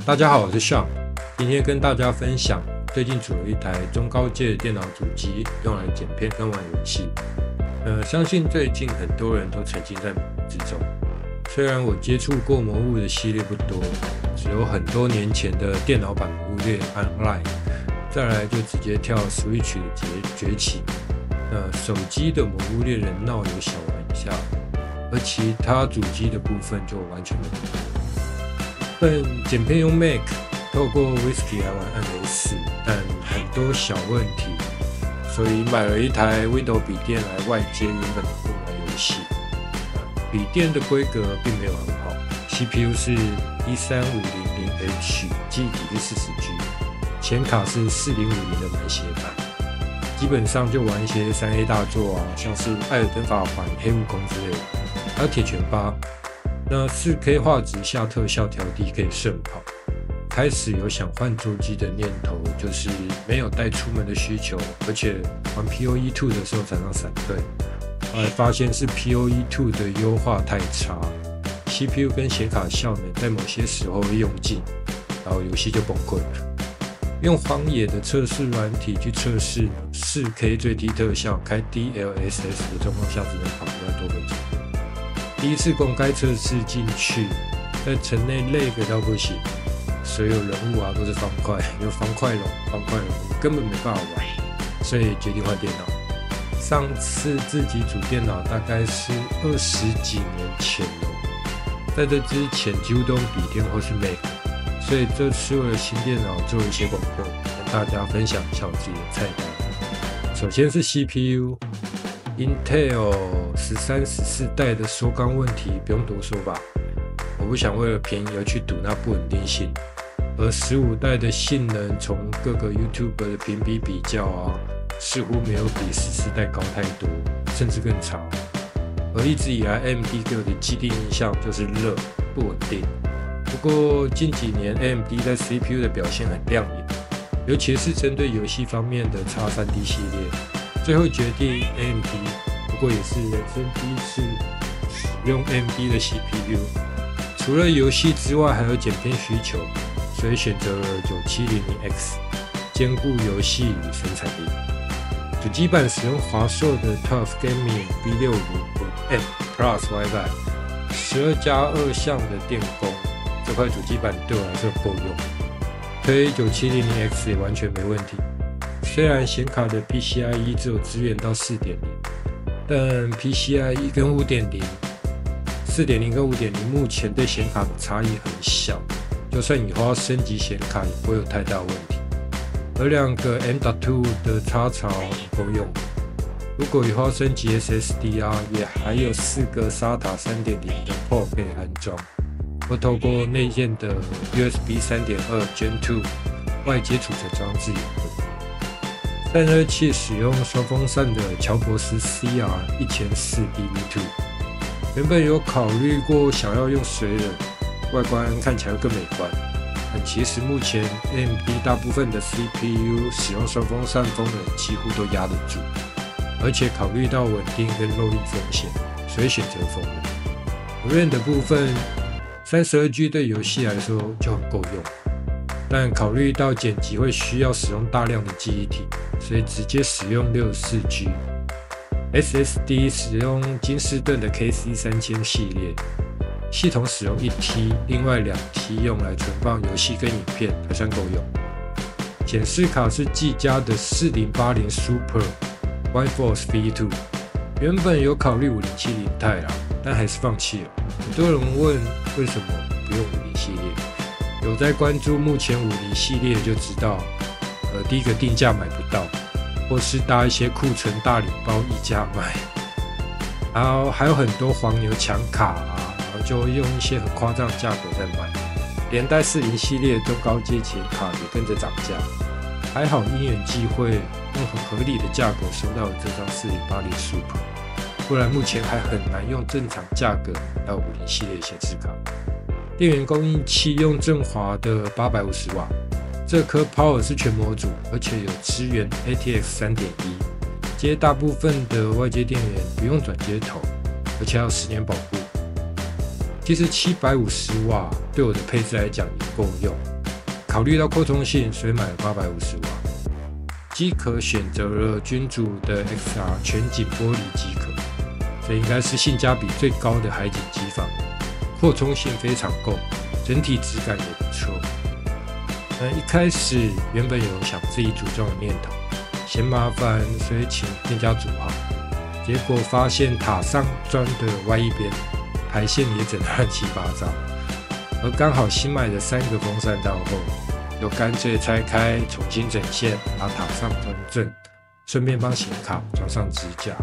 大家好，我是 Sean， 今天跟大家分享最近组了一台中高阶的电脑主机，用来剪片跟玩游戏。相信最近很多人都沉浸在魔物之中。虽然我接触过魔物的系列不多，只有很多年前的电脑版魔物猎人 Online， 再来就直接跳 Switch 的崛起。手机的魔物猎人闹有小玩一下，而其他主机的部分就完全没有。剪片用 Mac， 透过 Whisky 来玩暗黑4，但很多小问题，所以买了一台 Windows 笔电来外接原本的用来游戏。笔电的规格并没有很好 ，CPU 是 13500H， 记忆体是 40G， 显卡是4050的满血版。基本上就玩一些3A 大作啊，像是《艾尔登法环》、《黑悟空》之类的，还有《铁拳8》。那 4K 画质下特效调低可以胜跑。开始有想换桌机的念头，就是没有带出门的需求，而且玩 PoE2 的时候常常闪退。后来发现是 PoE2 的优化太差 ，CPU 跟显卡效能在某些时候会用尽，然后游戏就崩溃了。用荒野的测试软体去测试 4K 最低特效，开 DLSS 的状况下只能跑1万多分钟。第一次公开测试进去，在城内lag到不行，所有人物啊都是方块，有方块龙，根本没办法玩，所以决定换电脑。上次自己组电脑大概是20几年前了，在这之前几乎都用笔电或是 Mac。所以这次为了新电脑做一些功课，跟大家分享一下我自己的菜单。首先是 CPU，Intel 13、14代的缩缸问题不用多说吧，我不想为了便宜而去赌那不稳定性。而15代的性能从各个 YouTuber 的评比比较啊，似乎没有比14代高太多，甚至更差。而一直以来 AMD 给我的既定印象就是热不稳定。不过近几年 AMD 在 CPU 的表现很亮眼，尤其是针对游戏方面的 X3D 系列，最后决定 AMD， 不过也是人生第一次使用 AMD 的 CPU。除了游戏之外，还有剪片需求，所以选择了 9700X， 兼顾游戏与生产力。主机板使用华硕的 TUF Gaming B65M Plus WiFi， 12+2 项的电工。这块主机板对我来说够用，推 9700X 也完全没问题。虽然显卡的 PCIe 只有支援到 4.0， 但 PCIe 跟 5.0 4.0 跟 5.0 目前对显卡的差异很小，就算以后要升级显卡也不会有太大问题。而2个 M.2 的插槽也够用，如果以后要升级 SSD 啊，也还有4个 SATA 3.0 的 port 可以安装。或透过内建的 USB 3.2 Gen 2 外接储存装置也可以。散热器使用双风扇的乔博斯 CR1400DV2， 原本有考虑过想要用水冷，外观看起来更美观，但其实目前 AMD 大部分的 CPU 使用双风扇风冷几乎都压得住，而且考虑到稳定跟漏液风险，所以选择风冷。RAM 的部分32G 对游戏来说就很够用，但考虑到剪辑会需要使用大量的记忆体，所以直接使用 64G。SSD 使用金士顿的 KC3000 系列，系统使用1T， 另外2T 用来存放游戏跟影片，还算够用。显示卡是技嘉的4080 Super WiForce V2， 原本有考虑5070 Ti 啦，但还是放弃了。很多人问为什么不用50系列，有在关注目前50系列就知道，第一个定价买不到，或是搭一些库存大礼包溢价卖，然后还有很多黄牛抢卡啊，然后就用一些很夸张的价格在卖，连带40系列中高阶显卡也跟着涨价。还好因缘际会，用很合理的价格收到了这张4080 Super。不然目前还很难用正常价格买到50系列显示卡。电源供应器用正华的850瓦，这颗 Power 是全模组，而且有支援 ATX 3.1， 接大部分的外接电源不用转接头，而且还有10年保护。其实750瓦对我的配置来讲也够用。考虑到扩充性，所以买了850瓦。机壳选择了君主的 XR 全景玻璃机壳，这应该是性价比最高的海景机房，扩充性非常够，整体质感也不错。一开始原本有想自己组装的念头，嫌麻烦，所以请店家组好。结果发现塔上钻的歪一边，排线也整得乱七八糟。而刚好新买的3个风扇到后，就干脆拆开重新整线，把塔上端正，顺便帮显卡装上支架。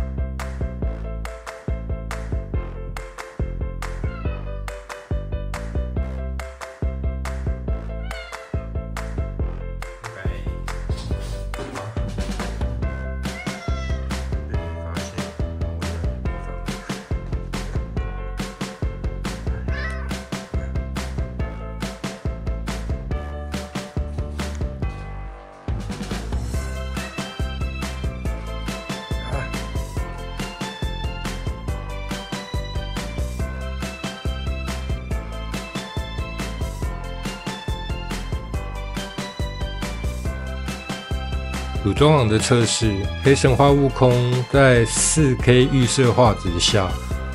组装网的测试，黑神话悟空在 4K 预设画质下，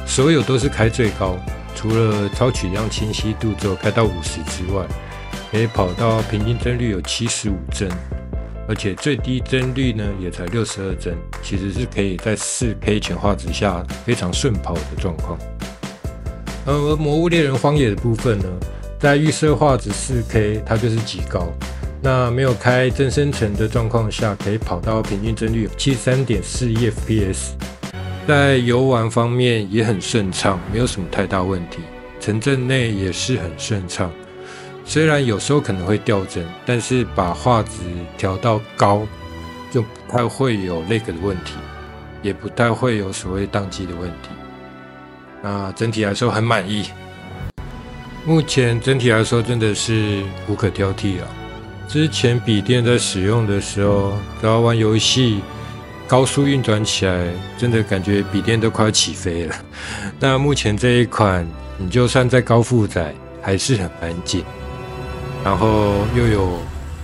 所有都是开最高，除了超取样清晰度只有开到50之外，可以跑到平均帧率有75帧，而且最低帧率呢也才62帧，其实是可以在 4K 全画质下非常顺跑的状况。而魔物猎人荒野的部分呢，在预设画质 4K 它就是极高。那没有开真生成的状况下，可以跑到平均帧率 73.41 FPS， 在游玩方面也很顺畅，没有什么太大问题。城镇内也是很顺畅，虽然有时候可能会掉帧，但是把画质调到高，就不太会有lag的问题，也不太会有所谓宕机的问题。那整体来说很满意，目前整体来说真的是无可挑剔啊。之前笔电在使用的时候，只要玩游戏高速运转起来，真的感觉笔电都快要起飞了。那目前这一款，你就算在高负载还是很安静，然后又有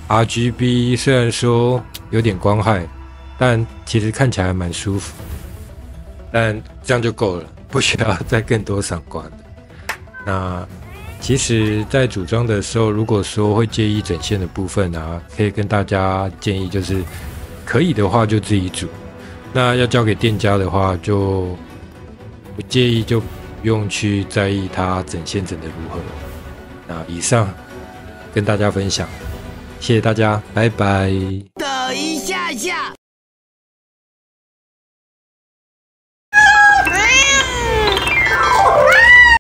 RGB， 虽然说有点光害，但其实看起来还蛮舒服。但这样就够了，不需要再更多闪光的。那其实，在组装的时候，如果说会介意整线的部分啊，可以跟大家建议，就是可以的话就自己组。那要交给店家的话，就不介意，就不用去在意它整线整得如何。那以上跟大家分享，谢谢大家，拜拜。